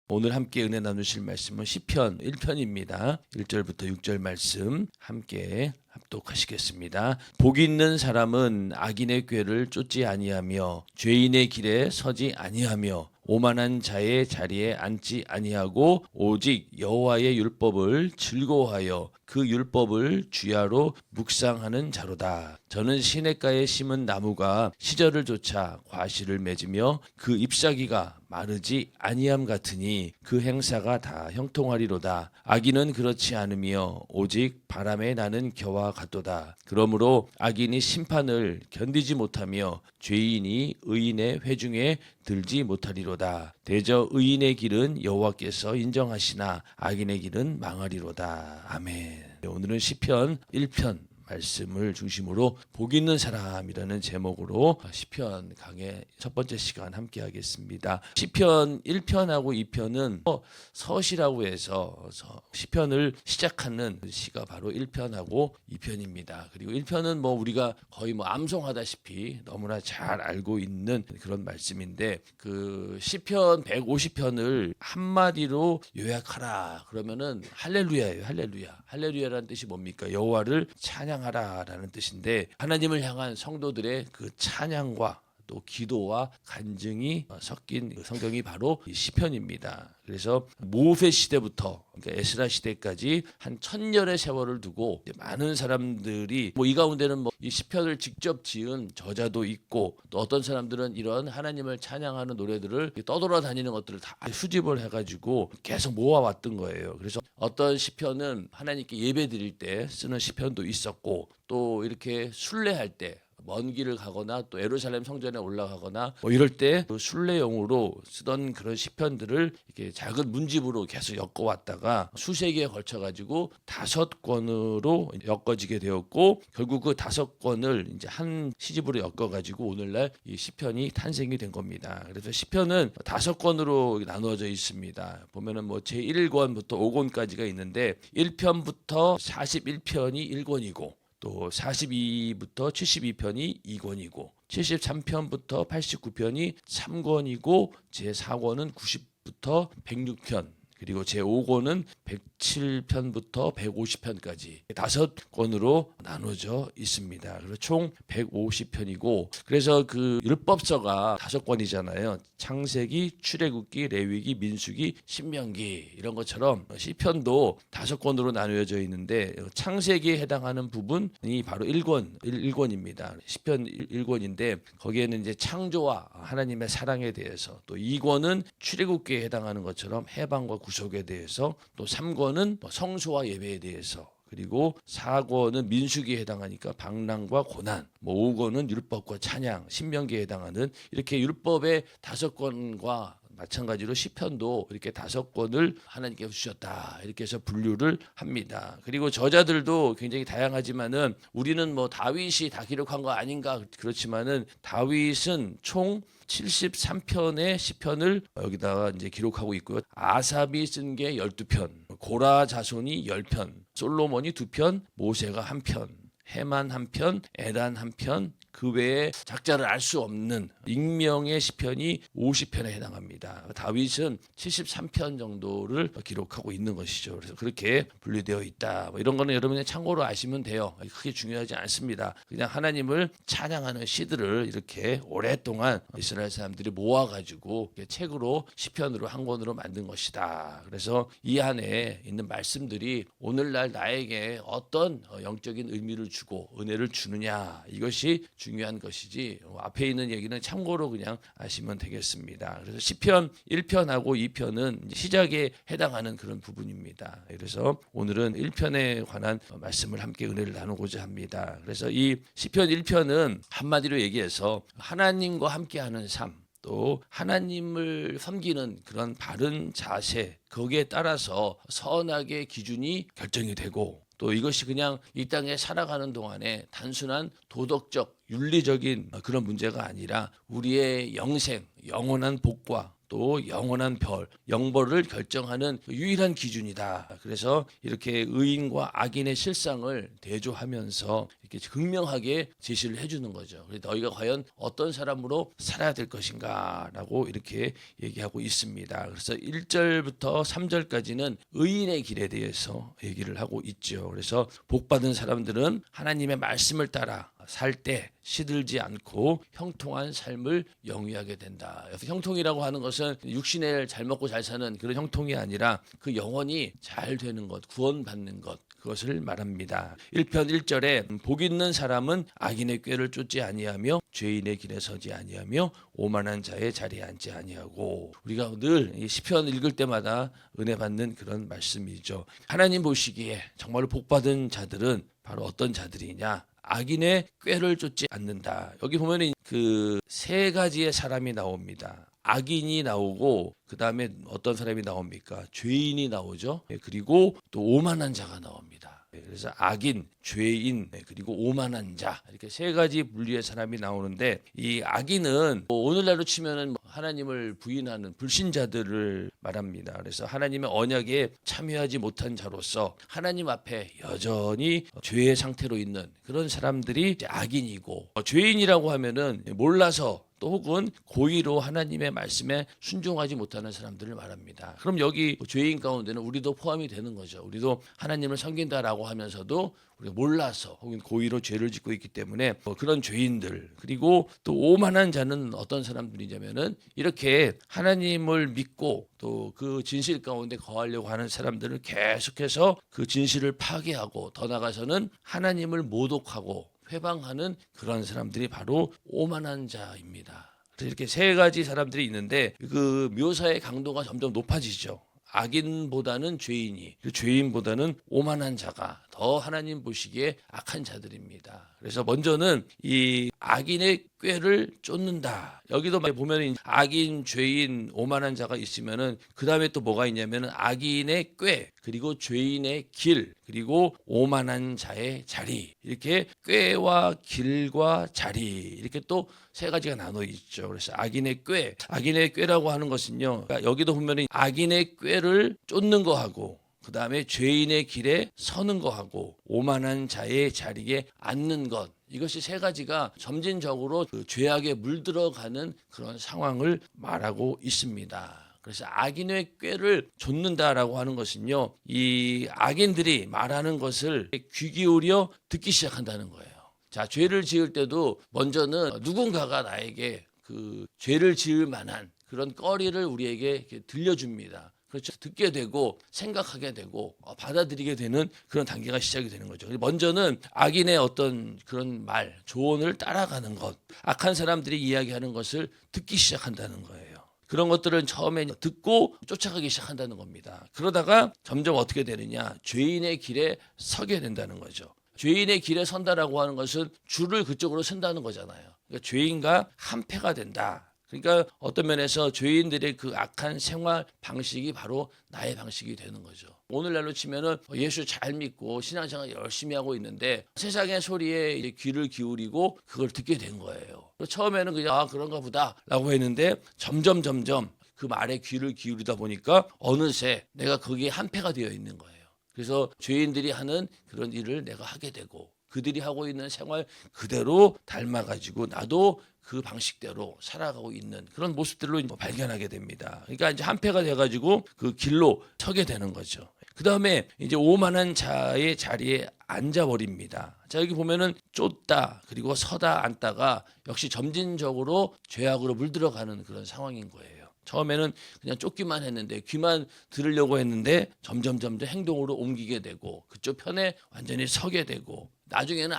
오늘 함께 은혜 나누실 말씀은 시편 1편입니다. 1절부터 6절 말씀 함께 합독하시겠습니다. 복 있는 사람은 악인의 꾀를 쫓지 아니하며 죄인의 길에 서지 아니하며 오만한 자의 자리에 앉지 아니하고 오직 여호와의 율법을 즐거워하여 그 율법을 주야로 묵상하는 자로다. 저는 시냇가에 심은 나무가 시절을 쫓아 과실을 맺으며 그 잎사귀가 마르지 아니함 같으니 그 행사가 다 형통하리로다. 악인은 그렇지 않으며 오직 바람에 나는 겨와 같도다. 그러므로 악인이 심판을 견디지 못하며 죄인이 의인의 회중에 들지 못하리로다. 대저 의인의 길은 여호와께서 인정하시나 악인의 길은 망하리로다. 아멘. 오늘은 시편 1편 말씀을 중심으로 복 있는 사람이라는 제목으로 시편 강의 첫 번째 시간 함께 하겠습니다. 시편 1편하고 2편은 서시라고 해서 시편을 시작하는 시가 바로 1편하고 2편입니다. 그리고 1편은 우리가 거의 암송하다시피 너무나 잘 알고 있는 그런 말씀인데, 그 시편 150편을 한마디로 요약하라 그러면은 할렐루야예요. 할렐루야라는 뜻이 뭡니까? 여호와를 찬양하라라는 뜻인데, 하나님을 향한 성도들의 그 찬양과 또 기도와 간증이 섞인 성경이 바로 이 시편입니다. 그래서 모세 시대부터 그러니까 에스라 시대까지 한 1000년의 세월을 두고 많은 사람들이 이 가운데는 이 시편을 직접 지은 저자도 있고, 또 어떤 사람들은 이런 하나님을 찬양하는 노래들을 떠돌아다니는 것들을 다 수집을 해가지고 계속 모아왔던 거예요. 그래서 어떤 시편은 하나님께 예배 드릴 때 쓰는 시편도 있었고, 또 이렇게 순례할 때 먼 길을 가거나 또 예루살렘 성전에 올라가거나 이럴 때 순례용으로 쓰던 그런 시편들을 이렇게 작은 문집으로 계속 엮어왔다가 수세기에 걸쳐가지고 5권으로 엮어지게 되었고, 결국 그 5권을 이제 한 시집으로 엮어가지고 오늘날 이 시편이 탄생이 된 겁니다. 그래서 시편은 5권으로 나누어져 있습니다. 보면은 제1권부터 5권까지가 있는데 1편부터 41편이 1권이고, 또 42부터 72편이 2권이고 73편부터 89편이 3권이고 제4권은 90부터 106편, 그리고 제5권은 107편부터 150편까지 5권으로 나눠져 있습니다. 그래서 총 150편이고, 그래서 그 율법서가 5권이잖아요. 창세기, 출애굽기, 레위기, 민수기, 신명기 이런 것처럼 시편도 5권으로 나누어져 있는데, 창세기에 해당하는 부분이 바로 1권입니다. 시편 1권인데 거기에는 이제 창조와 하나님의 사랑에 대해서, 또 2권은 출애굽기에 해당하는 것처럼 해방과 구속에 대해서, 또 3권은 성소와 예배에 대해서, 그리고 4권은 민수기에 해당하니까 방랑과 고난, 5권은 율법과 찬양, 신명기에 해당하는, 이렇게 율법의 5권과 마찬가지로 시편도 이렇게 5권을 하나님께서 주셨다 이렇게 해서 분류를 합니다. 그리고 저자들도 굉장히 다양하지만은 우리는 다윗이 다 기록한 거 아닌가, 그렇지만은 다윗은 총 73편의 시편을 여기다가 이제 기록하고 있고요. 아삽이 쓴 게 12편, 고라 자손이 10편, 솔로몬이 2편, 모세가 1편, 해만 1편, 에단 1편, 그 외에 작자를 알 수 없는 익명의 시편이 50편에 해당합니다. 다윗은 73편 정도를 기록하고 있는 것이죠. 그래서 그렇게 분류되어 있다. 이런 거는 여러분이 참고로 아시면 돼요. 크게 중요하지 않습니다. 그냥 하나님을 찬양하는 시들을 이렇게 오랫동안 이스라엘 사람들이 모아가지고 책으로 시편으로 한 권으로 만든 것이다. 그래서 이 안에 있는 말씀들이 오늘날 나에게 어떤 영적인 의미를 주고 은혜를 주느냐, 이것이 중요한 것이지 앞에 있는 얘기는 참고로 그냥 아시면 되겠습니다. 그래서 시편 1편하고 2편은 시작에 해당하는 그런 부분입니다. 그래서 오늘은 1편에 관한 말씀을 함께 은혜를 나누고자 합니다. 그래서 이 시편 1편은 한마디로 얘기해서 하나님과 함께하는 삶, 또 하나님을 섬기는 그런 바른 자세, 거기에 따라서 선악의 기준이 결정이 되고, 또 이것이 그냥 이 땅에 살아가는 동안에 단순한 도덕적 윤리적인 그런 문제가 아니라 우리의 영생, 영원한 복과 또 영원한 영벌을 결정하는 유일한 기준이다. 그래서 이렇게 의인과 악인의 실상을 대조하면서 이렇게 극명하게 제시를 해주는 거죠. 그래서 너희가 과연 어떤 사람으로 살아야 될 것인가라고 이렇게 얘기하고 있습니다. 그래서 1절부터 3절까지는 의인의 길에 대해서 얘기를 하고 있죠. 그래서 복받은 사람들은 하나님의 말씀을 따라 살 때 시들지 않고 형통한 삶을 영위하게 된다. 형통이라고 하는 것은 육신에 잘 먹고 잘 사는 그런 형통이 아니라 그 영혼이 잘 되는 것, 구원받는 것, 그것을 말합니다. 1편 1절에 복 있는 사람은 악인의 꾀를 쫓지 아니하며 죄인의 길에 서지 아니하며 오만한 자의 자리에 앉지 아니하고, 우리가 늘 시편 읽을 때마다 은혜 받는 그런 말씀이죠. 하나님 보시기에 정말로 복받은 자들은 바로 어떤 자들이냐? 악인의 꾀를 쫓지 않는다. 여기 보면 그 세 가지의 사람이 나옵니다. 악인이 나오고 그 다음에 어떤 사람이 나옵니까? 죄인이 나오죠. 그리고 또 오만한 자가 나옵니다. 그래서 악인, 죄인, 그리고 오만한 자, 이렇게 세 가지 분류의 사람이 나오는데, 이 악인은 오늘날로 치면은 하나님을 부인하는 불신자들을 말합니다. 그래서 하나님의 언약에 참여하지 못한 자로서 하나님 앞에 여전히 죄의 상태로 있는 그런 사람들이 악인이고, 죄인이라고 하면은 몰라서 또 혹은 고의로 하나님의 말씀에 순종하지 못하는 사람들을 말합니다. 그럼 여기 죄인 가운데는 우리도 포함이 되는 거죠. 우리도 하나님을 섬긴다라고 하면서도 우리가 몰라서 혹은 고의로 죄를 짓고 있기 때문에 그런 죄인들, 그리고 또 오만한 자는 어떤 사람들이냐면은 이렇게 하나님을 믿고 또 그 진실 가운데 거하려고 하는 사람들을 계속해서 그 진실을 파괴하고 더 나아가서는 하나님을 모독하고 회방하는 그런 사람들이 바로 오만한 자입니다. 그래서 이렇게 세 가지 사람들이 있는데 그 묘사의 강도가 점점 높아지죠. 악인보다는 죄인이, 죄인보다는 오만한 자가 더 하나님 보시기에 악한 자들입니다. 그래서 먼저는 이 악인의 꾀를 쫓는다. 여기도 보면 악인, 죄인, 오만한 자가 있으면은 그 다음에 또 뭐가 있냐면은 악인의 꾀, 그리고 죄인의 길, 그리고 오만한 자의 자리, 이렇게 꾀와 길과 자리, 이렇게 또 세 가지가 나눠 있죠. 그래서 악인의 꾀라고 하는 것은요, 그러니까 여기도 보면은 악인의 꾀를 쫓는 거하고 그 다음에 죄인의 길에 서는 거하고 오만한 자의 자리에 앉는 것, 이것이 세 가지가 점진적으로 그 죄악에 물들어가는 그런 상황을 말하고 있습니다. 그래서 악인의 꾀를 좇는다라고 하는 것은요, 이 악인들이 말하는 것을 귀 기울여 듣기 시작한다는 거예요. 자, 죄를 지을 때도 먼저는 누군가가 나에게 그 죄를 지을 만한 그런 거리를 우리에게 들려줍니다. 그렇죠. 듣게 되고 생각하게 되고 받아들이게 되는 그런 단계가 시작이 되는 거죠. 먼저는 악인의 어떤 그런 말, 조언을 따라가는 것, 악한 사람들이 이야기하는 것을 듣기 시작한다는 거예요. 그런 것들은 처음에 듣고 쫓아가기 시작한다는 겁니다. 그러다가 점점 어떻게 되느냐, 죄인의 길에 서게 된다는 거죠. 죄인의 길에 선다라고 하는 것은 줄을 그쪽으로 선다는 거잖아요. 그러니까 죄인과 한패가 된다. 그러니까 어떤 면에서 죄인들의 그 악한 생활 방식이 바로 나의 방식이 되는 거죠. 오늘날로 치면은 예수 잘 믿고 신앙생활 열심히 하고 있는데 세상의 소리에 귀를 기울이고 그걸 듣게 된 거예요. 처음에는 그냥 그런가 보다라고 했는데 점점 그 말에 귀를 기울이다 보니까 어느새 내가 거기에 한패가 되어 있는 거예요. 그래서 죄인들이 하는 그런 일을 내가 하게 되고 그들이 하고 있는 생활 그대로 닮아가지고 나도 그 방식대로 살아가고 있는 그런 모습들로 발견하게 됩니다. 그러니까 이제 한패가 돼가지고 그 길로 서게 되는 거죠. 그 다음에 이제 오만한 자의 자리에 앉아버립니다. 자, 여기 보면은 쫓다, 그리고 서다, 앉다가 역시 점진적으로 죄악으로 물들어가는 그런 상황인 거예요. 처음에는 그냥 쫓기만 했는데 귀만 들으려고 했는데 점점 행동으로 옮기게 되고 그쪽 편에 완전히 서게 되고 나중에는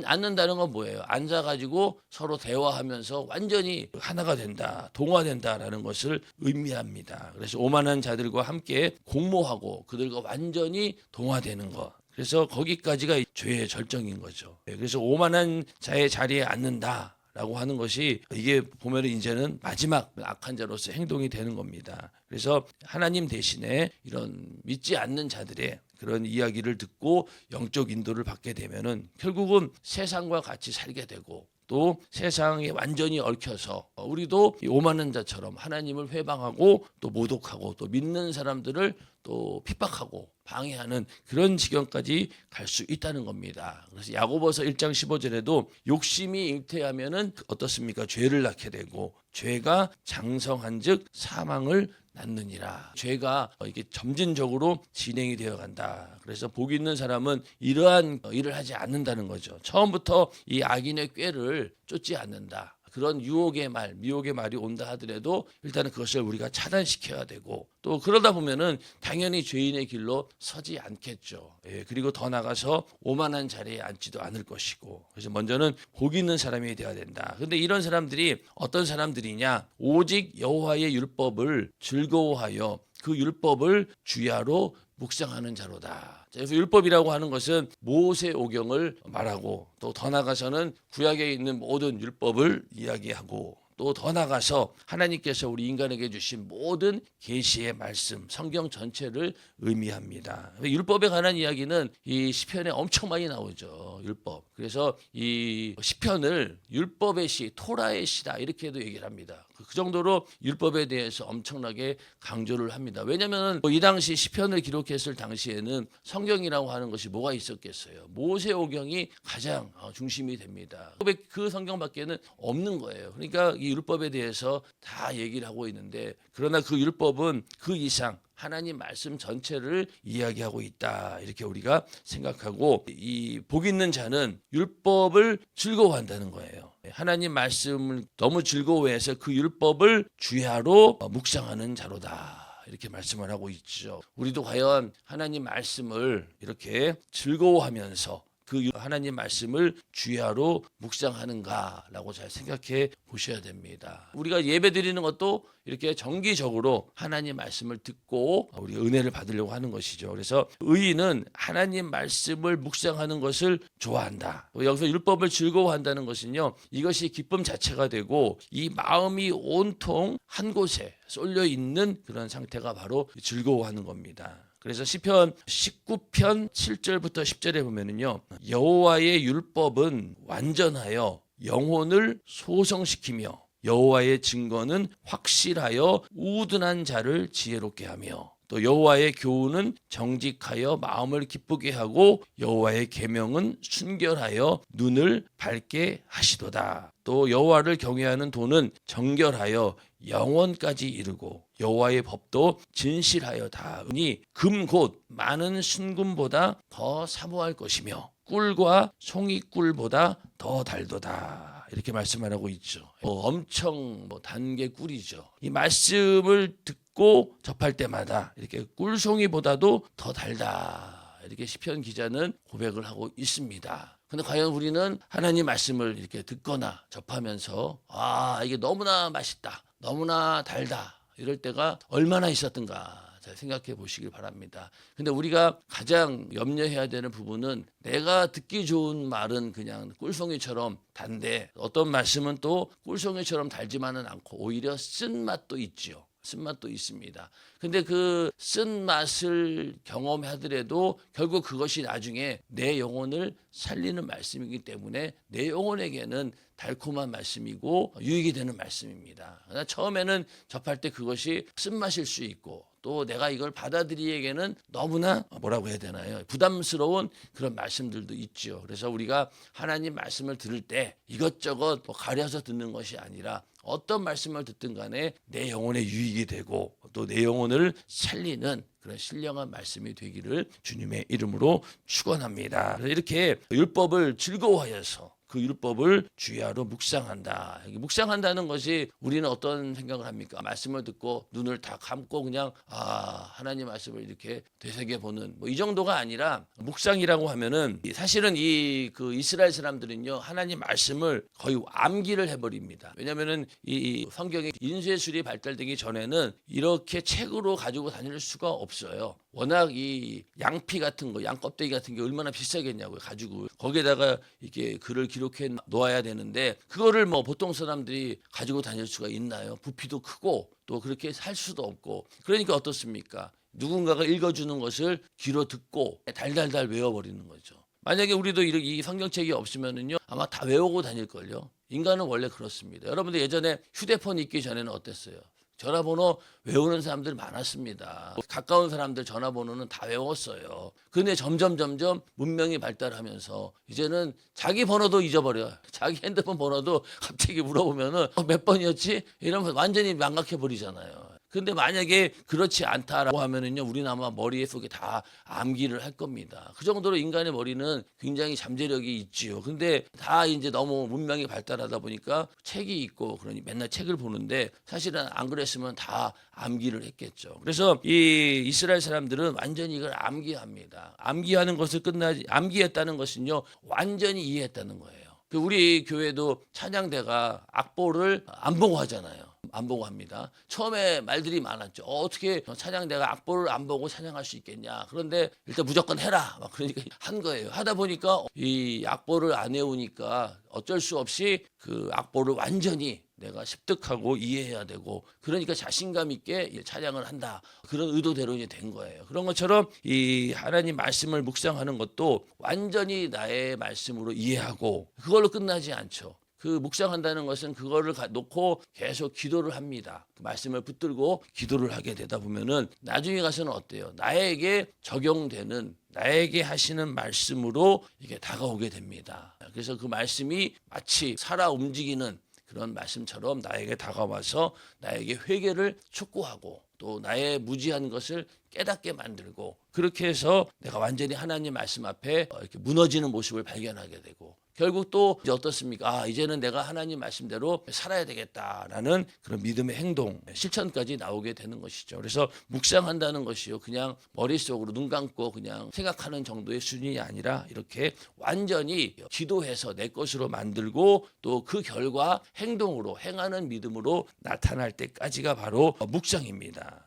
앉는다는 건 뭐예요? 앉아가지고 서로 대화하면서 완전히 하나가 된다, 동화된다라는 것을 의미합니다. 그래서 오만한 자들과 함께 공모하고 그들과 완전히 동화되는 것. 그래서 거기까지가 죄의 절정인 거죠. 그래서 오만한 자의 자리에 앉는다 라고 하는 것이 이게 보면 이제는 마지막 악한 자로서 행동이 되는 겁니다. 그래서 하나님 대신에 이런 믿지 않는 자들의 그런 이야기를 듣고 영적 인도를 받게 되면은 결국은 세상과 같이 살게 되고 또 세상에 완전히 얽혀서 우리도 이 오만한 자처럼 하나님을 회방하고 또 모독하고 또 믿는 사람들을 또 핍박하고 방해하는 그런 지경까지 갈 수 있다는 겁니다. 그래서 야고보서 1장 15절에도 욕심이 잉태하면은 어떻습니까? 죄를 낳게 되고 죄가 장성한즉 사망을 낳느니라. 죄가 이게 점진적으로 진행이 되어 간다. 그래서 복 있는 사람은 이러한 일을 하지 않는다는 거죠. 처음부터 이 악인의 꾀를 쫓지 않는다. 그런 유혹의 말, 미혹의 말이 온다 하더라도 일단은 그것을 우리가 차단시켜야 되고 또 그러다 보면은 당연히 죄인의 길로 서지 않겠죠. 예, 그리고 더 나가서 오만한 자리에 앉지도 않을 것이고 그래서 먼저는 복 있는 사람이 되어야 된다. 근데 이런 사람들이 어떤 사람들이냐? 오직 여호와의 율법을 즐거워하여 그 율법을 주야로 묵상하는 자로다. 그래서 율법이라고 하는 것은 모세오경을 말하고 또 더 나가서는 구약에 있는 모든 율법을 이야기하고 또 더 나가서 하나님께서 우리 인간에게 주신 모든 계시의 말씀, 성경 전체를 의미합니다. 율법에 관한 이야기는 이 시편에 엄청 많이 나오죠. 율법. 그래서 이 시편을 율법의 시, 토라의 시다 이렇게도 얘기를 합니다. 그 정도로 율법에 대해서 엄청나게 강조를 합니다. 왜냐하면 이 당시 시편을 기록했을 당시에는 성경이라고 하는 것이 뭐가 있었겠어요. 모세오경이 가장 중심이 됩니다. 그 성경밖에는 없는 거예요. 그러니까 이 율법에 대해서 다 얘기를 하고 있는데 그러나 그 율법은 그 이상 하나님 말씀 전체를 이야기하고 있다. 이렇게 우리가 생각하고 이 복 있는 자는 율법을 즐거워한다는 거예요. 하나님 말씀을 너무 즐거워해서 그 율법을 주야로 묵상하는 자로다. 이렇게 말씀을 하고 있죠. 우리도 과연 하나님 말씀을 이렇게 즐거워하면서 그 하나님 말씀을 주야로 묵상하는가라고 잘 생각해 보셔야 됩니다. 우리가 예배 드리는 것도 이렇게 정기적으로 하나님 말씀을 듣고 우리 은혜를 받으려고 하는 것이죠. 그래서 의인은 하나님 말씀을 묵상하는 것을 좋아한다. 여기서 율법을 즐거워한다는 것은요. 이것이 기쁨 자체가 되고 이 마음이 온통 한 곳에 쏠려 있는 그런 상태가 바로 즐거워하는 겁니다. 그래서 시편 19편 7절부터 10절에 보면은요. 여호와의 율법은 완전하여 영혼을 소성시키며 여호와의 증거는 확실하여 우둔한 자를 지혜롭게 하며 또 여호와의 교훈은 정직하여 마음을 기쁘게 하고 여호와의 계명은 순결하여 눈을 밝게 하시도다. 또 여호와를 경외하는 도는 정결하여 영원까지 이르고 여호와의 법도 진실하여 닿으니 금 곧 많은 순금보다 더 사모할 것이며 꿀과 송이꿀보다 더 달도다. 이렇게 말씀하고 있죠. 엄청 단 게 꿀이죠. 이 말씀을 듣고 접할 때마다 이렇게 꿀송이보다도 더 달다. 이렇게 시편 기자는 고백을 하고 있습니다. 근데 과연 우리는 하나님 말씀을 이렇게 듣거나 접하면서 이게 너무나 맛있다. 너무나 달다. 이럴 때가 얼마나 있었던가 잘 생각해 보시길 바랍니다. 근데 우리가 가장 염려해야 되는 부분은 내가 듣기 좋은 말은 그냥 꿀송이처럼 단데 어떤 말씀은 또 꿀송이처럼 달지만은 않고 오히려 쓴맛도 있죠. 쓴맛도 있습니다. 근데 그 쓴맛을 경험하더라도 결국 그것이 나중에 내 영혼을 살리는 말씀이기 때문에 내 영혼에게는 달콤한 말씀이고 유익이 되는 말씀입니다. 그러나 처음에는 접할 때 그것이 쓴맛일 수 있고 또 내가 이걸 받아들이기에는 너무나 뭐라고 해야 되나요? 부담스러운 그런 말씀들도 있죠. 그래서 우리가 하나님 말씀을 들을 때 이것저것 가려서 듣는 것이 아니라 어떤 말씀을 듣든 간에 내 영혼에 유익이 되고 또 내 영혼을 살리는 그런 신령한 말씀이 되기를 주님의 이름으로 축원합니다. 이렇게 율법을 즐거워하여서 그 율법을 주야로 묵상한다. 묵상한다는 것이 우리는 어떤 생각을 합니까? 말씀을 듣고 눈을 다 감고 그냥 하나님 말씀을 이렇게 되새겨보는 이 정도가 아니라 묵상이라고 하면은 사실은 그 이스라엘 사람들은요 하나님 말씀을 거의 암기를 해버립니다. 왜냐하면은 이 성경의 인쇄술이 발달되기 전에는 이렇게 책으로 가지고 다닐 수가 없어요. 워낙 이 양피 같은 거, 양 껍데기 같은 게 얼마나 비싸겠냐고요. 가지고 거기에다가 이렇게 글을 기록해 놓아야 되는데 그거를 보통 사람들이 가지고 다닐 수가 있나요? 부피도 크고 또 그렇게 살 수도 없고 그러니까 어떻습니까? 누군가가 읽어주는 것을 귀로 듣고 달달달 외워버리는 거죠. 만약에 우리도 이 성경책이 없으면은요 아마 다 외우고 다닐걸요. 인간은 원래 그렇습니다. 여러분들 예전에 휴대폰 있기 전에는 어땠어요? 전화번호 외우는 사람들 많았습니다. 가까운 사람들 전화번호는 다 외웠어요. 근데 점점 문명이 발달하면서 이제는 자기 번호도 잊어버려요. 자기 핸드폰 번호도 갑자기 물어보면은 몇 번이었지? 이러면 완전히 망각해 버리잖아요. 근데 만약에 그렇지 않다라고 하면은요, 우리는 아마 머리 속에 다 암기를 할 겁니다. 그 정도로 인간의 머리는 굉장히 잠재력이 있지요. 근데 다 이제 너무 문명이 발달하다 보니까 책이 있고 그러니 맨날 책을 보는데 사실은 안 그랬으면 다 암기를 했겠죠. 그래서 이 이스라엘 사람들은 완전히 이걸 암기합니다. 암기하는 것을 암기했다는 것은요, 완전히 이해했다는 거예요. 우리 교회도 찬양대가 악보를 안 보고 하잖아요. 안 보고 합니다. 처음에 말들이 많았죠. 어떻게 찬양대가 악보를 안 보고 찬양할 수 있겠냐. 그런데 일단 무조건 해라. 막 그러니까 한 거예요. 하다 보니까 이 악보를 안 외우니까 어쩔 수 없이 그 악보를 완전히 내가 습득하고 이해해야 되고, 그러니까 자신감 있게 찬양을 한다. 그런 의도대로 이제 된 거예요. 그런 것처럼 이 하나님 말씀을 묵상하는 것도 완전히 나의 말씀으로 이해하고 그걸로 끝나지 않죠. 그 묵상한다는 것은 그거를 놓고 계속 기도를 합니다. 그 말씀을 붙들고 기도를 하게 되다 보면은 나중에 가서는 어때요? 나에게 적용되는, 나에게 하시는 말씀으로 이게 다가오게 됩니다. 그래서 그 말씀이 마치 살아 움직이는 그런 말씀처럼 나에게 다가와서 나에게 회개를 촉구하고 또 나의 무지한 것을 깨닫게 만들고, 그렇게 해서 내가 완전히 하나님 말씀 앞에 이렇게 무너지는 모습을 발견하게 되고, 결국 또 이제 어떻습니까? 이제는 내가 하나님 말씀대로 살아야 되겠다라는 그런 믿음의 행동, 실천까지 나오게 되는 것이죠. 그래서 묵상한다는 것이요, 그냥 머릿속으로 눈 감고 그냥 생각하는 정도의 수준이 아니라 이렇게 완전히 기도해서 내 것으로 만들고 또 그 결과 행동으로 행하는 믿음으로 나타날 때까지가 바로 묵상입니다.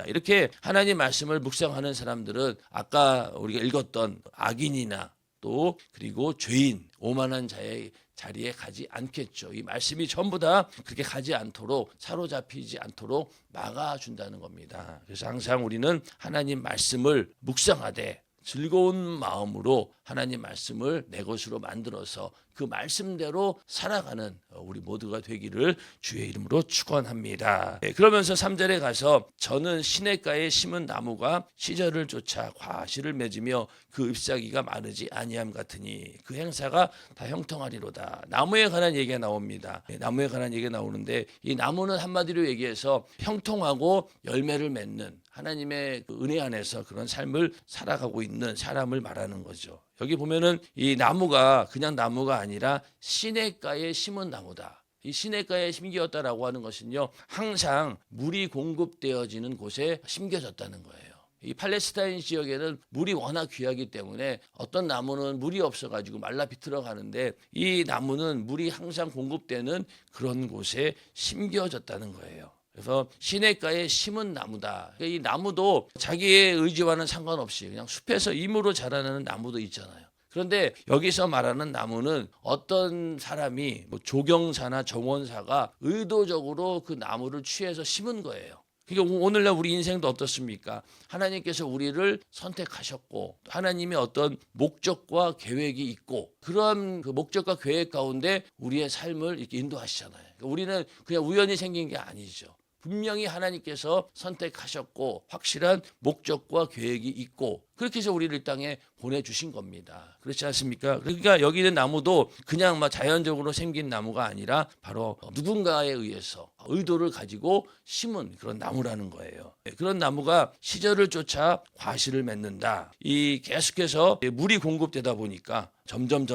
이렇게 하나님 말씀을 묵상하는 사람들은 아까 우리가 읽었던 악인이나 또 그리고 죄인, 오만한 자의 자리에 가지 않겠죠. 이 말씀이 전부 다 그렇게 가지 않도록, 사로잡히지 않도록 막아준다는 겁니다. 그래서 항상 우리는 하나님 말씀을 묵상하되 즐거운 마음으로 하나님 말씀을 내 것으로 만들어서 그 말씀대로 살아가는 우리 모두가 되기를 주의 이름으로 축원합니다. 그러면서 3절에 가서 저는 시냇가에 심은 나무가 시절을 쫓아 과실을 맺으며 그 잎사귀가 마르지 아니함 같으니 그 행사가 다 형통하리로다. 나무에 관한 얘기가 나옵니다. 나무에 관한 얘기가 나오는데 이 나무는 한마디로 얘기해서 형통하고 열매를 맺는 하나님의 그 은혜 안에서 그런 삶을 살아가고 있는 사람을 말하는 거죠. 여기 보면은 이 나무가 그냥 나무가 아니라 시냇가에 심은 나무다. 이 시냇가에 심겨졌다라고 하는 것은요, 항상 물이 공급되어지는 곳에 심겨졌다는 거예요. 이 팔레스타인 지역에는 물이 워낙 귀하기 때문에 어떤 나무는 물이 없어가지고 말라 비틀어 가는데 이 나무는 물이 항상 공급되는 그런 곳에 심겨졌다는 거예요. 그래서 시냇가에 심은 나무다. 이 나무도 자기의 의지와는 상관없이 그냥 숲에서 임으로 자라나는 나무도 있잖아요. 그런데 여기서 말하는 나무는 어떤 사람이 조경사나 정원사가 의도적으로 그 나무를 취해서 심은 거예요. 그러니까 오늘날 우리 인생도 어떻습니까? 하나님께서 우리를 선택하셨고 하나님의 어떤 목적과 계획이 있고 그러한 그 목적과 계획 가운데 우리의 삶을 이렇게 인도하시잖아요. 그러니까 우리는 그냥 우연히 생긴 게 아니죠. 분명히 하나님께서 선택하셨고 확실한 목적과 계획이 있고 그렇게 해서 우리를 이 땅에 보내주신 겁니다. 그렇지 않습니까? 그러니까 여기 있는 나무도 그냥 막 자연적으로 생긴 나무가 아니라 바로 누군가에 의해서 의도를 가지고 심은 그런 나무라는 거예요. 그런 나무가 시절을 쫓아 과실을 맺는다. 이 계속해서 물이 공급되다 보니까 점점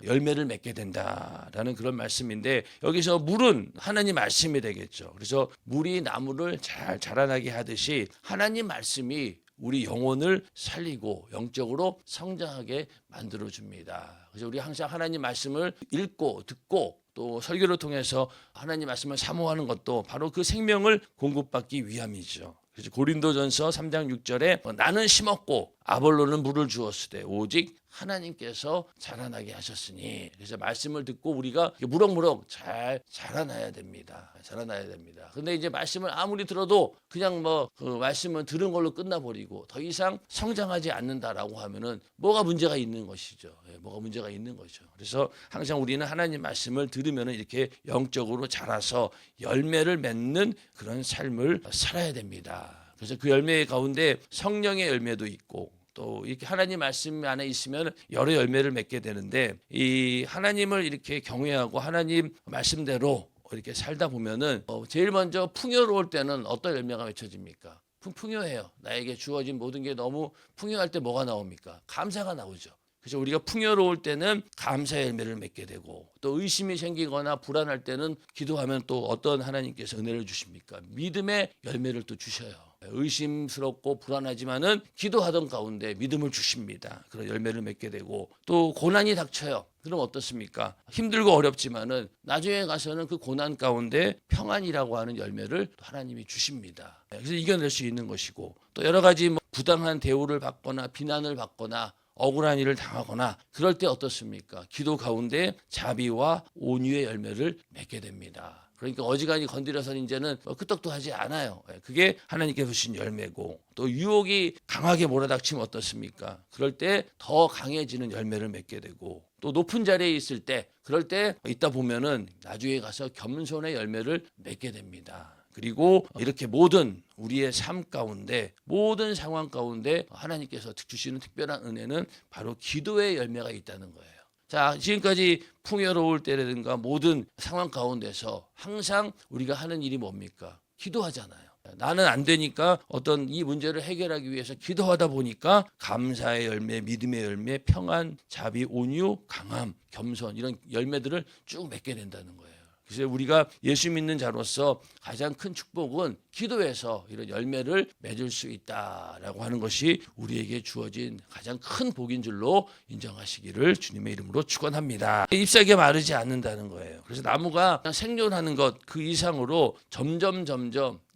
열매를 맺게 된다라는 그런 말씀인데 여기서 물은 하나님 말씀이 되겠죠. 그래서 물이 나무를 잘 자라나게 하듯이 하나님 말씀이 우리 영혼을 살리고 영적으로 성장하게 만들어줍니다. 그래서 우리 항상 하나님 말씀을 읽고 듣고 또 설교를 통해서 하나님 말씀을 사모하는 것도 바로 그 생명을 공급받기 위함이죠. 그래서 고린도전서 3장 6절에 나는 심었고 아볼로는 물을 주었으되 오직 하나님께서 자라나게 하셨으니. 그래서 말씀을 듣고 우리가 무럭무럭 잘 자라나야 됩니다. 자라나야 됩니다. 근데 이제 말씀을 아무리 들어도 그냥 그 말씀은 들은 걸로 끝나버리고 더 이상 성장하지 않는다라고 하면은 뭐가 문제가 있는 것이죠. 뭐가 문제가 있는 거죠. 그래서 항상 우리는 하나님 말씀을 들으면은 이렇게 영적으로 자라서 열매를 맺는 그런 삶을 살아야 됩니다. 그래서 그 열매 가운데 성령의 열매도 있고 또 이렇게 하나님 말씀 안에 있으면 여러 열매를 맺게 되는데 이 하나님을 이렇게 경외하고 하나님 말씀대로 이렇게 살다 보면은 제일 먼저 풍요로울 때는 어떤 열매가 맺혀집니까? 풍요해요. 나에게 주어진 모든 게 너무 풍요할 때 뭐가 나옵니까? 감사가 나오죠. 그래서 우리가 풍요로울 때는 감사의 열매를 맺게 되고 또 의심이 생기거나 불안할 때는 기도하면 또 어떤 하나님께서 은혜를 주십니까? 믿음의 열매를 또 주셔요. 의심스럽고 불안하지만은 기도하던 가운데 믿음을 주십니다. 그런 열매를 맺게 되고 또 고난이 닥쳐요. 그럼 어떻습니까? 힘들고 어렵지만은 나중에 가서는 그 고난 가운데 평안이라고 하는 열매를 하나님이 주십니다. 그래서 이겨낼 수 있는 것이고 또 여러 가지 부당한 대우를 받거나 비난을 받거나 억울한 일을 당하거나 그럴 때 어떻습니까? 기도 가운데 자비와 온유의 열매를 맺게 됩니다. 그러니까 어지간히 건드려서 이제는 끄떡도 하지 않아요. 그게 하나님께서 주신 열매고 또 유혹이 강하게 몰아닥치면 어떻습니까? 그럴 때 더 강해지는 열매를 맺게 되고 또 높은 자리에 있을 때 그럴 때 있다 보면은 나중에 가서 겸손의 열매를 맺게 됩니다. 그리고 이렇게 모든 우리의 삶 가운데 모든 상황 가운데 하나님께서 주시는 특별한 은혜는 바로 기도의 열매가 있다는 거예요. 자, 지금까지 풍요로울 때라든가 모든 상황 가운데서 항상 우리가 하는 일이 뭡니까? 기도하잖아요. 나는 안 되니까 어떤 이 문제를 해결하기 위해서 기도하다 보니까 감사의 열매, 믿음의 열매, 평안, 자비, 온유, 강함, 겸손 이런 열매들을 쭉 맺게 된다는 거예요. 그래서 우리가 예수 믿는 자로서 가장 큰 축복은 기도에서 이런 열매를 맺을 수 있다라고 하는 것이 우리에게 주어진 가장 큰 복인 줄로 인정하시기를 주님의 이름으로 축원합니다. 잎사귀가 마르지 않는다는 거예요. 그래서 나무가 생존하는 것 그 이상으로 점점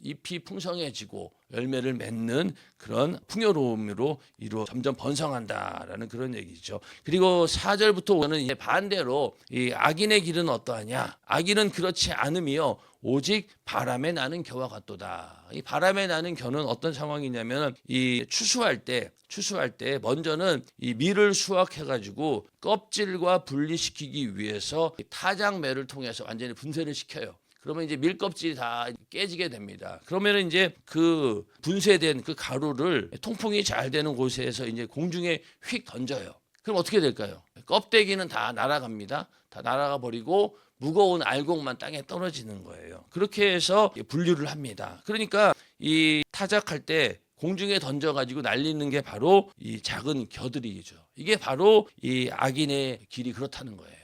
잎이 풍성해지고 열매를 맺는 그런 풍요로움으로 점점 번성한다라는 그런 얘기죠. 그리고 4절부터 오는 이제 반대로 이 악인의 길은 어떠하냐? 악인은 그렇지 않으며 오직 바람에 나는 겨와 같도다. 이 바람에 나는 겨는 어떤 상황이냐면 이 추수할 때 먼저는 이 밀을 수확해가지고 껍질과 분리시키기 위해서 타작매를 통해서 완전히 분쇄를 시켜요. 그러면 이제 밀껍질이 다 깨지게 됩니다. 그러면 이제 그 분쇄된 그 가루를 통풍이 잘 되는 곳에서 이제 공중에 휙 던져요. 그럼 어떻게 될까요? 껍데기는 다 날아갑니다. 다 날아가 버리고 무거운 알곡만 땅에 떨어지는 거예요. 그렇게 해서 분류를 합니다. 그러니까 이 타작할 때 공중에 던져가지고 날리는 게 바로 이 작은 겨들이죠. 이게 바로 이 악인의 길이 그렇다는 거예요.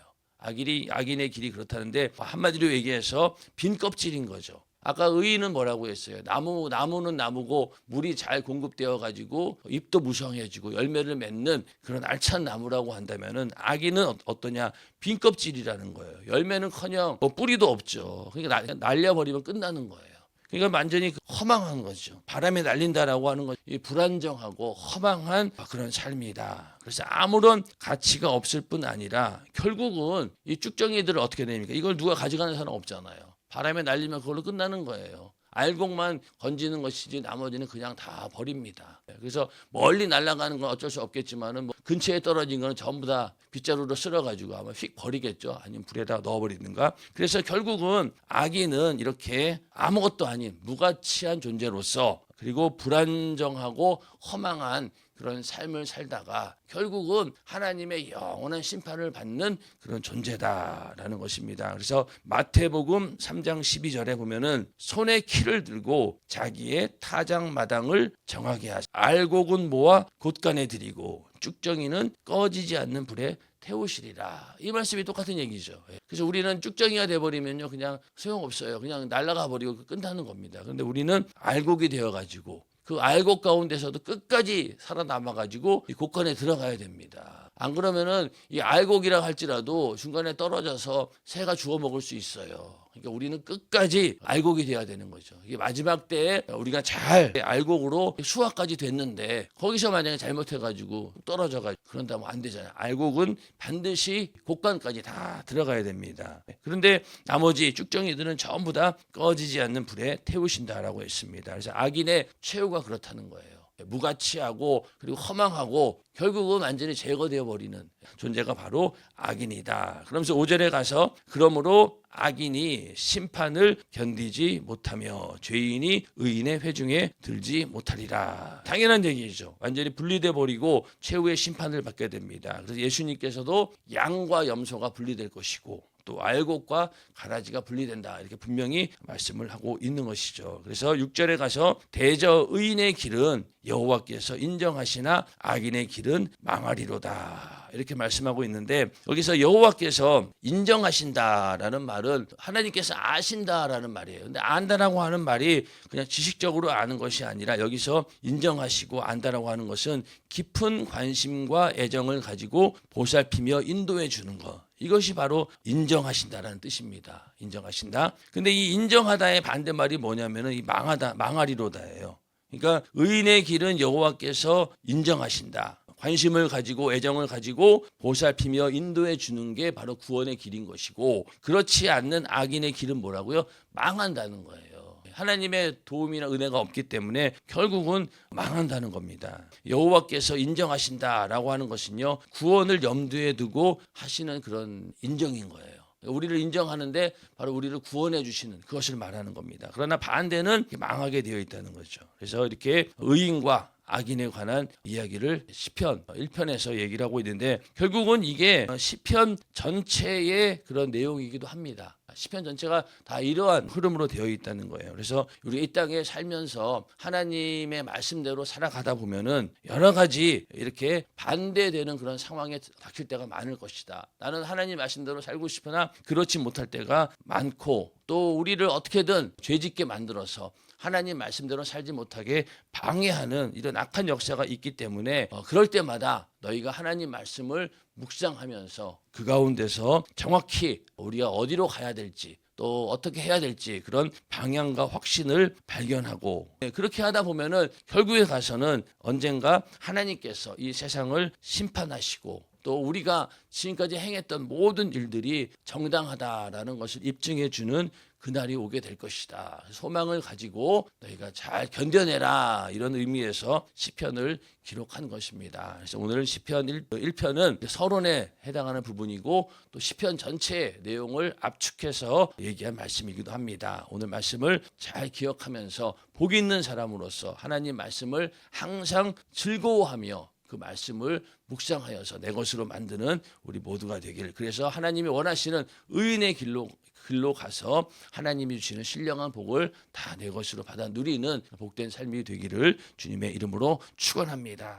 악인의 길이 그렇다는데 한마디로 얘기해서 빈 껍질인 거죠. 아까 의인은 뭐라고 했어요? 나무는 나무고 물이 잘 공급되어 가지고 잎도 무성해지고 열매를 맺는 그런 알찬 나무라고 한다면은 악인은 어떠냐? 빈 껍질이라는 거예요. 열매는커녕 뿌리도 없죠. 그러니까 날려버리면 끝나는 거예요. 그러니까 완전히 허망한 거죠. 바람에 날린다라고 하는 것이 불안정하고 허망한 그런 삶이다. 그래서 아무런 가치가 없을 뿐 아니라 결국은 이 쭉정이들은 어떻게 됩니까? 이걸 누가 가져가는 사람 없잖아요. 바람에 날리면 그걸로 끝나는 거예요. 알곡만 건지는 것이지 나머지는 그냥 다 버립니다. 그래서 멀리 날아가는 건 어쩔 수 없겠지만은 근처에 떨어진 거는 전부 다 빗자루로 쓸어가지고 아마 휙 버리겠죠. 아니면 불에다 넣어버리든가. 그래서 결국은 악인은 이렇게 아무것도 아닌 무가치한 존재로서 그리고 불안정하고 허망한 그런 삶을 살다가 결국은 하나님의 영원한 심판을 받는 그런 존재다라는 것입니다. 그래서 마태복음 3장 12절에 보면은 손에 키를 들고 자기의 타작마당을 정하게 하시. 알곡은 모아 곳간에 들이고 쭉정이는 꺼지지 않는 불에 태우시리라. 이 말씀이 똑같은 얘기죠. 그래서 우리는 쭉정이가 돼버리면요 그냥 소용없어요. 그냥 날아가 버리고 끝나는 겁니다. 그런데 우리는 알곡이 되어가지고 그 알곡 가운데서도 끝까지 살아남아가지고 이 곳간에 들어가야 됩니다. 안 그러면은 이 알곡이라 할지라도 중간에 떨어져서 새가 주워 먹을 수 있어요. 그러니까 우리는 끝까지 알곡이 돼야 되는 거죠. 이게 마지막 때에 우리가 잘 알곡으로 수확까지 됐는데 거기서 만약에 잘못해가지고 떨어져가지고 그런다면 안 되잖아요. 알곡은 반드시 곡간까지 다 들어가야 됩니다. 그런데 나머지 쭉정이들은 전부 다 꺼지지 않는 불에 태우신다라고 했습니다. 그래서 악인의 최후가 그렇다는 거예요. 무가치하고 그리고 허망하고 결국은 완전히 제거되어 버리는 존재가 바로 악인이다. 그러면서 5절에 가서 그러므로 악인이 심판을 견디지 못하며 죄인이 의인의 회중에 들지 못하리라. 당연한 얘기죠. 완전히 분리돼 버리고 최후의 심판을 받게 됩니다. 그래서 예수님께서도 양과 염소가 분리될 것이고 또 알곡과 가라지가 분리된다 이렇게 분명히 말씀을 하고 있는 것이죠. 그래서 6절에 가서 대저 의인의 길은 여호와께서 인정하시나 악인의 길은 망하리로다 이렇게 말씀하고 있는데 여기서 여호와께서 인정하신다라는 말은 하나님께서 아신다라는 말이에요. 근데 안다라고 하는 말이 그냥 지식적으로 아는 것이 아니라 여기서 인정하시고 안다라고 하는 것은 깊은 관심과 애정을 가지고 보살피며 인도해 주는 것. 이것이 바로 인정하신다라는 뜻입니다. 인정하신다. 근데 이 인정하다의 반대말이 뭐냐면은 이 망하다, 망하리로다예요. 그러니까 의인의 길은 여호와께서 인정하신다. 관심을 가지고 애정을 가지고 보살피며 인도해 주는 게 바로 구원의 길인 것이고 그렇지 않는 악인의 길은 뭐라고요? 망한다는 거예요. 하나님의 도움이나 은혜가 없기 때문에 결국은 망한다는 겁니다. 여호와께서 인정하신다라고 하는 것은요. 구원을 염두에 두고 하시는 그런 인정인 거예요. 우리를 인정하는데 바로 우리를 구원해 주시는 그것을 말하는 겁니다. 그러나 반대는 망하게 되어 있다는 거죠. 그래서 이렇게 의인과 악인에 관한 이야기를 시편 1편에서 얘기를 하고 있는데 결국은 이게 시편 전체의 그런 내용이기도 합니다. 시편 전체가 다 이러한 흐름으로 되어 있다는 거예요. 그래서 우리 이 땅에 살면서 하나님의 말씀대로 살아가다 보면은 여러 가지 이렇게 반대되는 그런 상황에 닥칠 때가 많을 것이다. 나는 하나님 말씀대로 살고 싶으나 그렇지 못할 때가 많고 또 우리를 어떻게든 죄짓게 만들어서 하나님 말씀대로 살지 못하게 방해하는 이런 악한 역사가 있기 때문에 그럴 때마다 너희가 하나님 말씀을 묵상하면서 그 가운데서 정확히 우리가 어디로 가야 될지 또 어떻게 해야 될지 그런 방향과 확신을 발견하고 그렇게 하다 보면은 결국에 가서는 언젠가 하나님께서 이 세상을 심판하시고 또 우리가 지금까지 행했던 모든 일들이 정당하다라는 것을 입증해 주는 그날이 오게 될 것이다. 소망을 가지고 너희가 잘 견뎌내라 이런 의미에서 시편을 기록한 것입니다. 그래서 오늘 시편 1편은 서론에 해당하는 부분이고 또 시편 전체의 내용을 압축해서 얘기한 말씀이기도 합니다. 오늘 말씀을 잘 기억하면서 복 있는 사람으로서 하나님 말씀을 항상 즐거워하며 그 말씀을 묵상하여서 내 것으로 만드는 우리 모두가 되길. 그래서 하나님이 원하시는 의인의 길로 가서 하나님이 주시는 신령한 복을 다 내 것으로 받아 누리는 복된 삶이 되기를 주님의 이름으로 축원합니다.